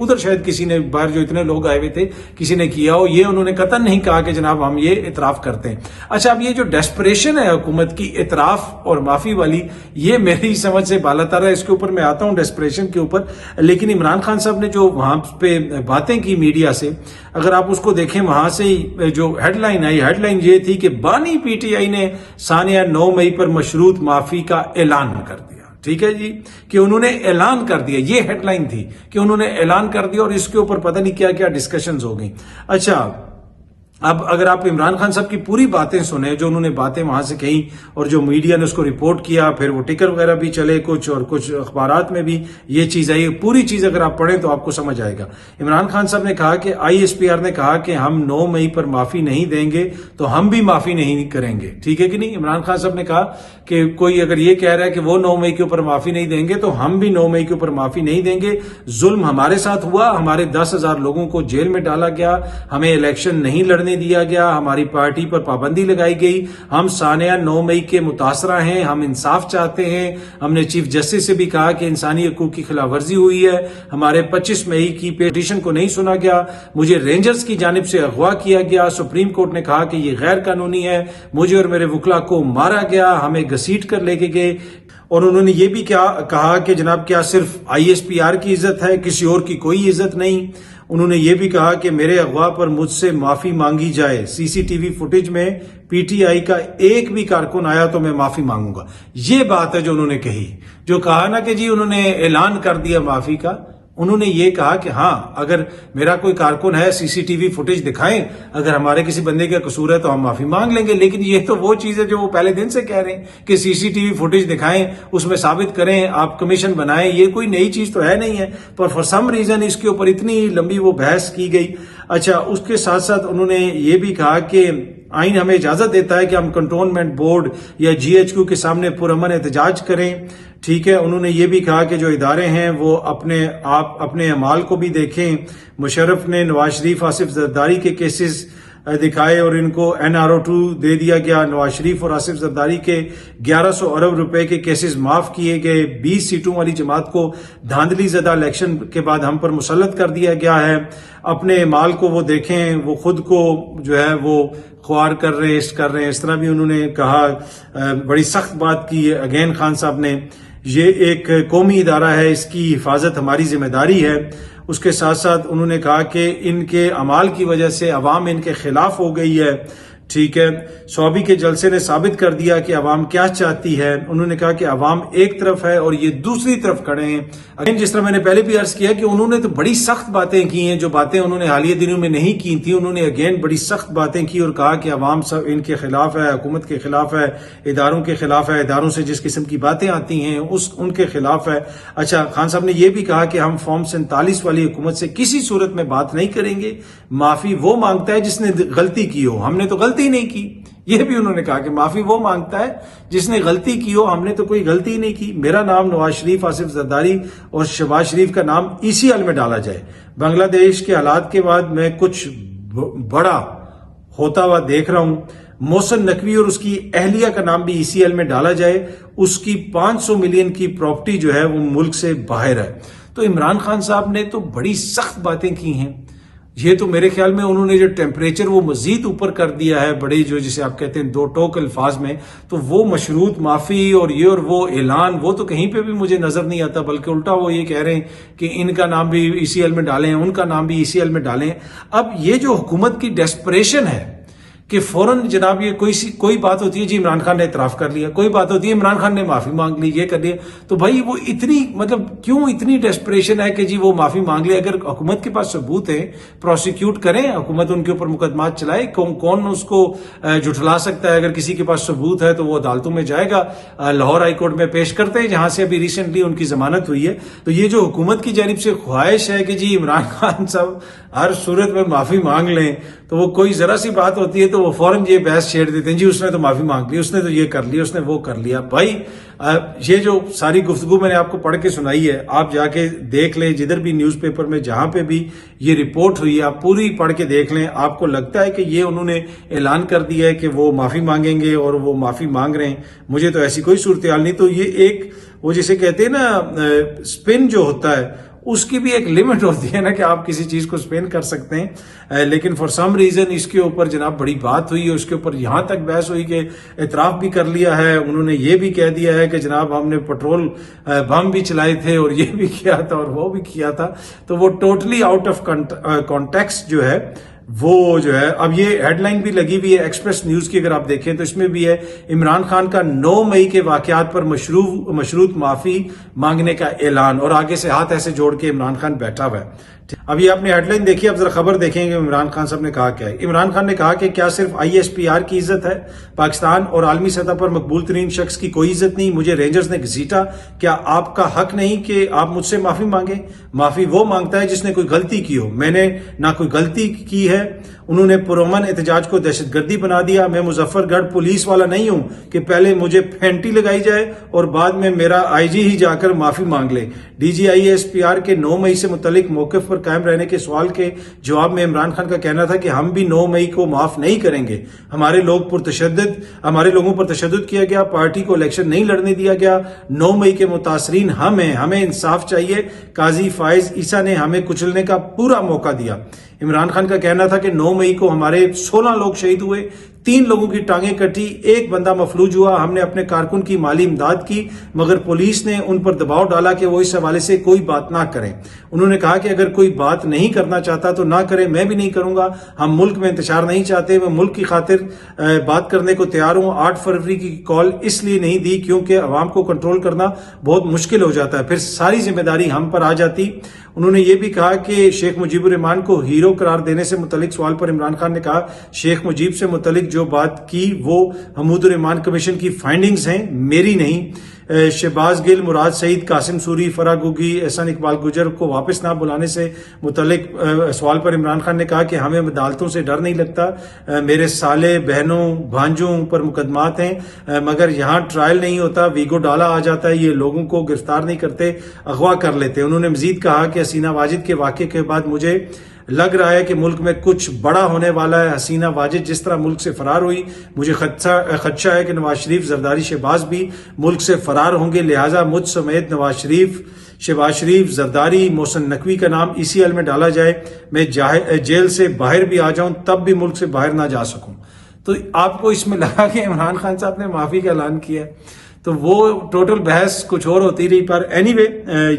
ادھر شاید کسی نے باہر جو اتنے لوگ آئے ہوئے تھے کسی نے کیا ہو, یہ انہوں نے قطعاً نہیں کہا کہ جناب ہم یہ اعتراف کرتے ہیں. اچھا, اب یہ جو ڈیسپریشن ہے حکومت کی اعتراف اور معافی والی, یہ میری سمجھ سے بالاتر ہے. اس کے اوپر میں آتا ہوں ڈیسپریشن کے اوپر. لیکن عمران خان صاحب نے جو وہاں پہ باتیں کی میڈیا سے, اگر آپ اس کو دیکھیں, وہاں سے جو ہیڈ لائن آئی, ہیڈ لائن یہ تھی کہ بانی پی ٹی آئی نے ثانیہ 9 مئی پر مشروط معافی کا اعلان کر دیا. ٹھیک ہے جی, کہ انہوں نے اعلان کر دیا, یہ ہیڈ لائن تھی کہ انہوں نے اعلان کر دیا, اور اس کے اوپر پتہ نہیں کیا کیا ڈسکشنز ہو گئی. اچھا, اب اگر آپ عمران خان صاحب کی پوری باتیں سنیں, جو انہوں نے باتیں وہاں سے کہیں اور جو میڈیا نے اس کو رپورٹ کیا, پھر وہ ٹکر وغیرہ بھی چلے کچھ, اور کچھ اخبارات میں بھی یہ چیز آئی, پوری چیز اگر آپ پڑھیں تو آپ کو سمجھ آئے گا. عمران خان صاحب نے کہا کہ آئی ایس پی آر نے کہا کہ ہم 9 مئی پر معافی نہیں دیں گے تو ہم بھی معافی نہیں کریں گے. ٹھیک ہے کہ نہیں. عمران خان صاحب نے کہا کہ کوئی اگر یہ کہہ رہا ہے کہ وہ 9 مئی کے اوپر معافی نہیں دیں گے تو ہم بھی 9 مئی کے اوپر معافی نہیں دیں گے. ظلم ہمارے ساتھ ہوا, ہمارے 10,000 لوگوں کو جیل میں ڈالا گیا, ہمیں الیکشن نہیں لڑنے دیا گیا, ہماری پارٹی پر پابندی لگائی گئی, ہم ثانیہ 9 مئی کے متاثرہ ہیں, ہم انصاف چاہتے ہیں. ہم نے چیف جسٹس سے بھی کہا کہ انسانی حقوق کی خلاف ورزی ہوئی ہے, ہمارے 25 مئی کی پیٹیشن کو نہیں سنا گیا, مجھے رینجرز کی جانب سے اغوا کیا گیا, سپریم کورٹ نے کہا کہ یہ غیر قانونی ہے, مجھے اور میرے وکلا کو مارا گیا, ہمیں گھسیٹ کر لے کے گئے. اور انہوں نے یہ بھی کہا کہ جناب کیا صرف آئی ایس پی آر کی عزت ہے, کسی اور کی کوئی عزت نہیں. انہوں نے یہ بھی کہا کہ میرے اغوا پر مجھ سے معافی مانگی جائے, سی سی ٹی وی فوٹیج میں پی ٹی آئی کا ایک بھی کارکن آیا تو میں معافی مانگوں گا. یہ بات ہے جو انہوں نے کہی, جو کہا نا کہ جی انہوں نے اعلان کر دیا معافی کا. انہوں نے یہ کہا کہ ہاں اگر میرا کوئی کارکن ہے سی سی ٹی وی فوٹیج دکھائیں, اگر ہمارے کسی بندے کا قصور ہے تو ہم معافی مانگ لیں گے. لیکن یہ تو وہ چیز ہے جو وہ پہلے دن سے کہہ رہے ہیں کہ سی سی ٹی وی فوٹیج دکھائیں, اس میں ثابت کریں, آپ کمیشن بنائیں. یہ کوئی نئی چیز تو ہے نہیں ہے, پر فار سم ریزن اس کے اوپر اتنی لمبی وہ بحث کی گئی. اچھا, اس کے ساتھ ساتھ انہوں نے یہ بھی کہا کہ آئین ہمیں اجازت دیتا ہے کہ ہم کنٹونمنٹ بورڈ یا جی ایچ کیو کے سامنے پرامن احتجاج کریں. ٹھیک ہے. انہوں نے یہ بھی کہا کہ جو ادارے ہیں وہ اپنے اعمال کو بھی دیکھیں. مشرف نے نواز شریف آصف زرداری کے کیسز دکھائے اور ان کو NRO2 دے دیا گیا. نواز شریف اور آصف زرداری کے 1100 ارب روپے کے کیسز معاف کیے گئے. 20 سیٹوں والی جماعت کو دھاندلی زدہ الیکشن کے بعد ہم پر مسلط کر دیا گیا ہے. اپنے مال کو وہ دیکھیں, وہ خود کو جو ہے وہ خوار کر رہے ہیں, اس طرح بھی انہوں نے کہا. بڑی سخت بات کی اگین خان صاحب نے. یہ ایک قومی ادارہ ہے, اس کی حفاظت ہماری ذمہ داری ہے. اس کے ساتھ ساتھ انہوں نے کہا کہ ان کے اعمال کی وجہ سے عوام ان کے خلاف ہو گئی ہے. ٹھیک ہے. صوبی کے جلسے نے ثابت کر دیا کہ عوام کیا چاہتی ہے. انہوں نے کہا کہ عوام ایک طرف ہے اور یہ دوسری طرف کھڑے ہیں. جس طرح میں نے پہلے بھی عرض کیا کہ انہوں نے تو بڑی سخت باتیں کی ہیں, جو باتیں انہوں نے حالیہ دنوں میں نہیں کی تھیں. انہوں نے اگین بڑی سخت باتیں کی اور کہا کہ عوام سب ان کے خلاف ہے, حکومت کے خلاف ہے, اداروں کے خلاف ہے, اداروں سے جس قسم کی باتیں آتی ہیں ان کے خلاف ہے. اچھا, خان صاحب نے یہ بھی کہا کہ ہم فارم 47 والی حکومت سے کسی صورت میں بات نہیں کریں گے. معافی وہ مانگتا ہے جس نے غلطی کی ہو, ہم نے تو غلطی نہیں کی. یہ بھی انہوں نے کہا کہ معافی وہ مانگتا ہے جس نے غلطی کی ہو, ہم نے تو کوئی غلطی نہیں کی. میرا نام نواز شریف, آصف زرداری اور شہباز شریف کا نام ECL میں ڈالا جائے. بنگلہ دیش کے حالات کے بعد میں کچھ بڑا ہوتا ہوا دیکھ رہا ہوں. محسن نقوی اور اس کی اہلیہ کا نام بھی ECL میں ڈالا جائے. اس کی 500 ملین کی پراپرٹی جو ہے وہ ملک سے باہر ہے. تو عمران خان صاحب نے تو بڑی سخت باتیں کی ہیں. یہ تو میرے خیال میں انہوں نے جو ٹیمپریچر وہ مزید اوپر کر دیا ہے, بڑے جو جسے آپ کہتے ہیں 2 ٹوک الفاظ میں, تو وہ مشروط معافی اور یہ اور وہ اعلان وہ تو کہیں پہ بھی مجھے نظر نہیں آتا, بلکہ الٹا وہ یہ کہہ رہے ہیں کہ ان کا نام بھی ECL میں ڈالیں, ان کا نام بھی ECL میں ڈالیں. اب یہ جو حکومت کی ڈیسپریشن ہے کہ فوراً جناب یہ کوئی بات ہوتی ہے جی عمران خان نے اعتراف کر لیا, کوئی بات ہوتی ہے عمران خان نے معافی مانگ لی, یہ کر لیا, تو بھائی وہ اتنی مطلب کیوں اتنی ڈیسپریشن ہے کہ جی وہ معافی مانگ لے؟ اگر حکومت کے پاس ثبوت ہے پروسیکیوٹ کریں, حکومت ان کے اوپر مقدمات چلائے. کون اس کو جھٹلا سکتا ہے؟ اگر کسی کے پاس ثبوت ہے تو وہ عدالتوں میں جائے گا, لاہور ہائی کورٹ میں پیش کرتے ہیں جہاں سے ابھی ریسنٹلی ان کی ضمانت ہوئی ہے. تو یہ جو حکومت کی جانب سے خواہش ہے کہ جی عمران خان صاحب ہر صورت میں معافی مانگ لیں, تو وہ کوئی ذرا سی بات ہوتی ہے تو وہ فوراً یہ بحث چھیڑ دیتے ہیں جی اس نے تو معافی مانگ لی, اس نے تو یہ کر لیا, اس نے وہ کر لیا. بھائی یہ جو ساری گفتگو میں نے آپ کو پڑھ کے سنائی ہے, آپ جا کے دیکھ لیں جدھر بھی نیوز پیپر میں جہاں پہ بھی یہ رپورٹ ہوئی ہے, آپ پوری پڑھ کے دیکھ لیں. آپ کو لگتا ہے کہ یہ انہوں نے اعلان کر دیا ہے کہ وہ معافی مانگیں گے اور وہ معافی مانگ رہے ہیں؟ مجھے تو ایسی کوئی صورتحال نہیں. تو یہ ایک وہ جسے کہتے ہیں نا اسپن جو ہوتا ہے, اس کی بھی ایک لمٹ ہوتی ہے نا کہ آپ کسی چیز کو سسپینڈ کر سکتے ہیں، لیکن فار سم ریزن اس کے اوپر جناب بڑی بات ہوئی، اس کے اوپر یہاں تک بحث ہوئی کہ اعتراف بھی کر لیا ہے، انہوں نے یہ بھی کہہ دیا ہے کہ جناب ہم نے پیٹرول بم بھی چلائے تھے اور یہ بھی کیا تھا اور وہ بھی کیا تھا. تو وہ ٹوٹلی آؤٹ آف کانٹیکسٹ جو ہے وہ جو ہے. اب یہ ہیڈ لائن بھی لگی ہوئی ہے ایکسپریس نیوز کی، اگر آپ دیکھیں تو اس میں بھی ہے عمران خان کا 9 مئی کے واقعات پر مشروط معافی مانگنے کا اعلان، اور آگے سے ہاتھ ایسے جوڑ کے عمران خان بیٹھا ہوا ہے. اب یہ آپ نے ہیڈ لائن دیکھی، اب ذرا خبر دیکھیں کہ عمران خان صاحب نے کہا کیا ہے. عمران خان نے کہا کہ کیا صرف ISPR کی عزت ہے؟ پاکستان اور عالمی سطح پر مقبول ترین شخص کی کوئی عزت نہیں؟ مجھے رینجرز نے گھسیٹا، کیا آپ کا حق نہیں کہ آپ مجھ سے معافی مانگیں؟ معافی وہ مانگتا ہے جس نے کوئی غلطی کی ہو، میں نے نہ کوئی غلطی کی ہے. انہوں نے پرامن احتجاج کو دہشت گردی بنا دیا. میں مظفر گڑھ پولیس والا نہیں ہوں کہ پہلے مجھے پھینٹی لگائی جائے اور بعد میں میرا IG ہی جا کر معافی مانگ لے. DG ISPR کے 9 مئی سے متعلق موقف پر قائم رہنے کے سوال کے جواب میں عمران خان کا کہنا تھا کہ ہم بھی 9 مئی کو معاف نہیں کریں گے. ہمارے لوگوں پر تشدد کیا گیا، پارٹی کو الیکشن نہیں لڑنے دیا گیا. 9 مئی کے متاثرین ہم ہیں، ہمیں انصاف چاہیے. قاضی فائز عیسیٰ نے ہمیں کچلنے کا پورا موقع دیا. عمران خان کا کہنا تھا کہ 9 مئی کو ہمارے 16 لوگ شہید ہوئے، 3 لوگوں کی ٹانگیں کٹی، 1 بندہ مفلوج ہوا. ہم نے اپنے کارکن کی مالی امداد کی مگر پولیس نے ان پر دباؤ ڈالا کہ وہ اس حوالے سے کوئی بات نہ کریں. انہوں نے کہا کہ اگر کوئی بات نہیں کرنا چاہتا تو نہ کرے، میں بھی نہیں کروں گا. ہم ملک میں انتشار نہیں چاہتے، میں ملک کی خاطر بات کرنے کو تیار ہوں. 8 فروری کی کال اس لیے نہیں دی کیونکہ عوام کو کنٹرول کرنا بہت مشکل ہو جاتا ہے، پھر ساری ذمہ داری ہم پر آ جاتی. انہوں نے یہ بھی کہا کہ شیخ مجیب الرحمان کو ہیرو قرار دینے سے متعلق سوال پر عمران خان نے کہا شیخ مجیب سے متعلق جو بات کی وہ حمود الرحمان کمیشن کی فائنڈنگز ہیں، میری نہیں. شہباز گل، مراد سعید، قاسم سوری، فرح گوگی، احسان اقبال گجر کو واپس نہ بلانے سے متعلق سوال پر عمران خان نے کہا کہ ہمیں عدالتوں سے ڈر نہیں لگتا. میرے سالے، بہنوں، بھانجوں پر مقدمات ہیں مگر یہاں ٹرائل نہیں ہوتا. ویگو ڈالا آ جاتا ہے، یہ لوگوں کو گرفتار نہیں کرتے، اغوا کر لیتے. انہوں نے مزید کہا کہ حسینہ واجد کے واقعے کے بعد مجھے لگ رہا ہے کہ ملک میں کچھ بڑا ہونے والا ہے. حسینہ واجد جس طرح ملک سے فرار ہوئی، مجھے خدشہ ہے کہ نواز شریف، زرداری، شہباز بھی ملک سے فرار ہوں گے. لہٰذا مجھ سمیت نواز شریف، شہباز شریف، زرداری، محسن نقوی کا نام ECL میں ڈالا جائے. میں جیل سے باہر بھی آ جاؤں تب بھی ملک سے باہر نہ جا سکوں. تو آپ کو اس میں لگا کہ عمران خان صاحب نے معافی کا اعلان کیا ہے، تو وہ ٹوٹل بحث کچھ اور ہوتی رہی. پر اینی وے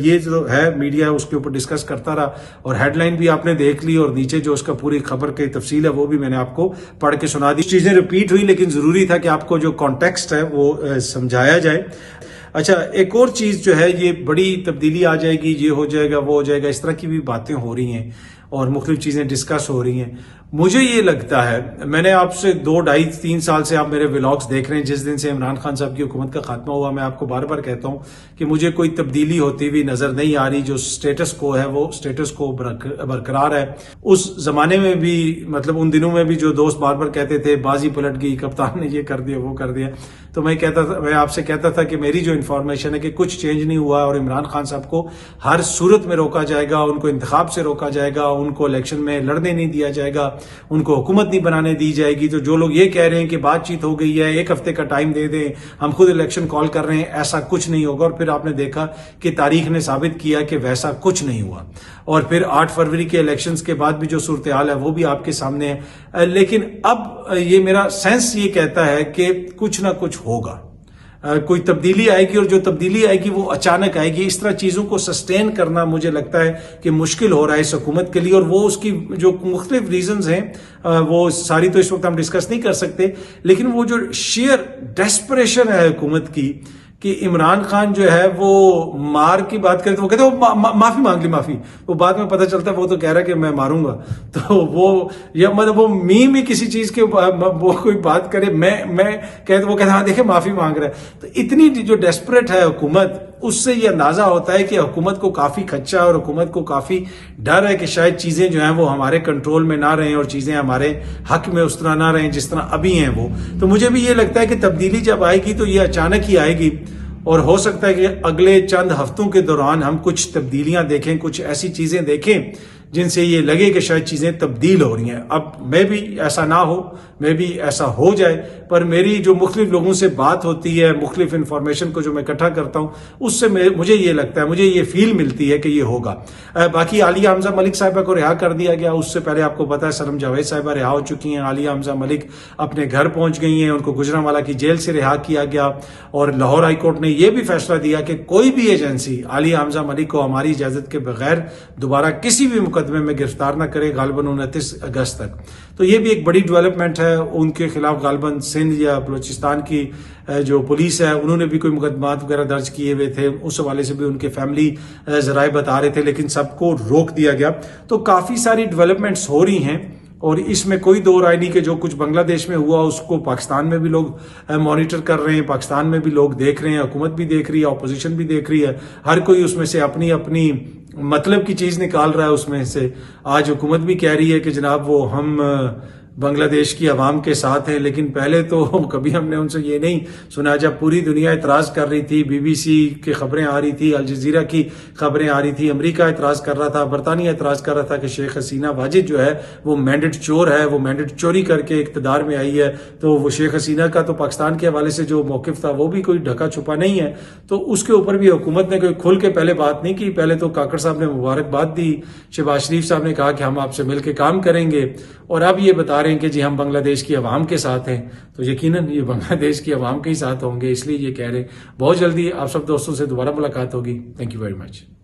یہ جو ہے میڈیا اس کے اوپر ڈسکس کرتا رہا اور ہیڈ لائن بھی آپ نے دیکھ لی اور نیچے جو اس کا پوری خبر کی تفصیل ہے وہ بھی میں نے آپ کو پڑھ کے سنا دی. چیزیں ریپیٹ ہوئی لیکن ضروری تھا کہ آپ کو جو کانٹیکسٹ ہے وہ سمجھایا جائے. اچھا، ایک اور چیز جو ہے، یہ بڑی تبدیلی آ جائے گی، یہ ہو جائے گا، وہ ہو جائے گا، اس طرح کی بھی باتیں ہو رہی ہیں اور مختلف چیزیں ڈسکس ہو رہی ہیں. مجھے یہ لگتا ہے، میں نے آپ سے 2, 2.5, 3 سال سے آپ میرے ولاگز دیکھ رہے ہیں، جس دن سے عمران خان صاحب کی حکومت کا خاتمہ ہوا، میں آپ کو بار بار کہتا ہوں کہ مجھے کوئی تبدیلی ہوتی ہوئی نظر نہیں آ رہی. جو سٹیٹس کو ہے وہ سٹیٹس کو برقرار ہے. اس زمانے میں بھی، مطلب ان دنوں میں بھی جو دوست بار بار کہتے تھے بازی پلٹ گئی، کپتان نے یہ کر دیا، وہ کر دیا، تو میں آپ سے کہتا تھا کہ میری جو انفارمیشن ہے کہ کچھ چینج نہیں ہوا اور عمران خان صاحب کو ہر صورت میں روکا جائے گا، ان کو انتخاب سے روکا جائے گا، ان کو الیکشن میں لڑنے نہیں دیا جائے گا، ان کو حکومت نہیں بنانے دی جائے گی. تو جو لوگ یہ کہہ رہے ہیں کہ بات چیت ہو گئی ہے، 1 ہفتے کا ٹائم دے دیں، ہم خود الیکشن کال کر رہے ہیں، ایسا کچھ نہیں ہوگا. اور پھر آپ نے دیکھا کہ تاریخ نے ثابت کیا کہ ویسا کچھ نہیں ہوا. اور پھر 8 فروری کے الیکشنز کے بعد بھی جو صورتحال ہے وہ بھی آپ کے سامنے ہے. لیکن اب یہ میرا سینس یہ کہتا ہے کہ کچھ نہ کچھ ہوگا، کوئی تبدیلی آئے گی، اور جو تبدیلی آئے گی وہ اچانک آئے گی. اس طرح چیزوں کو سسٹین کرنا مجھے لگتا ہے کہ مشکل ہو رہا ہے اس حکومت کے لیے. اور وہ اس کی جو مختلف ریزنز ہیں وہ ساری تو اس وقت ہم ڈسکس نہیں کر سکتے، لیکن وہ جو شیئر ڈیسپریشن ہے حکومت کی کہ عمران خان جو ہے وہ مار کی بات کرے تو وہ کہتے ہیں وہ معافی مانگ لی، معافی. وہ بعد میں پتہ چلتا ہے وہ تو کہہ رہا ہے کہ میں ماروں گا. تو وہ یا مطلب وہ میم ہی کسی چیز کے وہ کوئی بات کرے، میں کہتے وہ کہتے ہیں ہاں دیکھیں معافی مانگ رہا ہے. تو اتنی جو ڈیسپریٹ ہے حکومت، اس سے یہ اندازہ ہوتا ہے کہ حکومت کو کافی خدشہ اور حکومت کو کافی ڈر ہے کہ شاید چیزیں جو ہیں وہ ہمارے کنٹرول میں نہ رہیں اور چیزیں ہمارے حق میں اس طرح نہ رہیں جس طرح ابھی ہیں وہ. تو مجھے بھی یہ لگتا ہے کہ تبدیلی جب آئے گی تو یہ اچانک ہی آئے گی، اور ہو سکتا ہے کہ اگلے چند ہفتوں کے دوران ہم کچھ تبدیلیاں دیکھیں، کچھ ایسی چیزیں دیکھیں جن سے یہ لگے کہ شاید چیزیں تبدیل ہو رہی ہیں. اب میں بھی ایسا نہ ہو, میں بھی ایسا ہو جائے, پر میری جو مختلف لوگوں سے بات ہوتی ہے, مختلف انفارمیشن کو جو میں اکٹھا کرتا ہوں, اس سے مجھے یہ لگتا ہے, مجھے یہ فیل ملتی ہے کہ یہ ہوگا. باقی عالیہ حمزہ ملک صاحبہ کو رہا کر دیا گیا. اس سے پہلے آپ کو پتا ہے سنم جاوید صاحبہ رہا ہو چکی ہیں. عالیہ حمزہ ملک اپنے گھر پہنچ گئی ہیں, ان کو گجرانوالہ کی جیل سے رہا کیا گیا, اور لاہور ہائی کورٹ نے یہ بھی فیصلہ دیا کہ کوئی بھی ایجنسی عالیہ حمزہ ملک کو ہماری اجازت کے بغیر دوبارہ کسی بھی مقدمے میں گرفتار نہ کرے, غالباً 29 اگست تک. تو یہ بھی ایک بڑی ڈیولپمنٹ ہے. ان کے خلاف غالباً سندھ یا بلوچستان کی جو پولیس ہے انہوں نے بھی کوئی مقدمات وغیرہ درج کیے ہوئے تھے, اس حوالے سے بھی ان کے فیملی ذرائع بتا رہے تھے, لیکن سب کو روک دیا گیا. تو کافی ساری ڈیولپمنٹس ہو رہی ہیں, اور اس میں کوئی دو رائے نہیں کہ جو کچھ بنگلہ دیش میں ہوا اس کو پاکستان میں بھی لوگ مانیٹر کر رہے ہیں, پاکستان میں بھی لوگ دیکھ رہے ہیں, حکومت بھی دیکھ رہی ہے, اپوزیشن بھی دیکھ رہی ہے, ہر کوئی اس میں سے اپنی اپنی مطلب کی چیز نکال رہا ہے. اس میں سے آج حکومت بھی کہہ رہی ہے کہ جناب وہ ہم بنگلہ دیش کی عوام کے ساتھ ہیں, لیکن پہلے تو کبھی ہم نے ان سے یہ نہیں سنا. جب پوری دنیا اعتراض کر رہی تھی, بی بی سی کی خبریں آ رہی تھی, الجزیرہ کی خبریں آ رہی تھی, امریکہ اعتراض کر رہا تھا, برطانیہ اعتراض کر رہا تھا کہ شیخ حسینہ واجد جو ہے وہ مینڈیٹ چور ہے, وہ مینڈیٹ چوری کر کے اقتدار میں آئی ہے. تو وہ شیخ حسینہ کا تو پاکستان کے حوالے سے جو موقف تھا وہ بھی کوئی ڈھکا چھپا نہیں ہے. تو اس کے اوپر بھی حکومت نے کوئی کھل کے پہلے بات نہیں کی. پہلے تو کاکڑ صاحب نے مبارکباد دی, شہباز شریف صاحب نے کہا کہ ہم آپ سے مل کے کام کریں گے, اور اب یہ بتا رہے ہیں کہ جی ہم بنگلہ دیش کی عوام کے ساتھ ہیں. تو یقیناً یہ بنگلہ دیش کی عوام کے ہی ساتھ ہوں گے, اس لیے یہ کہہ رہے ہیں. بہت جلدی آپ سب دوستوں سے دوبارہ ملاقات ہوگی. Thank you very much.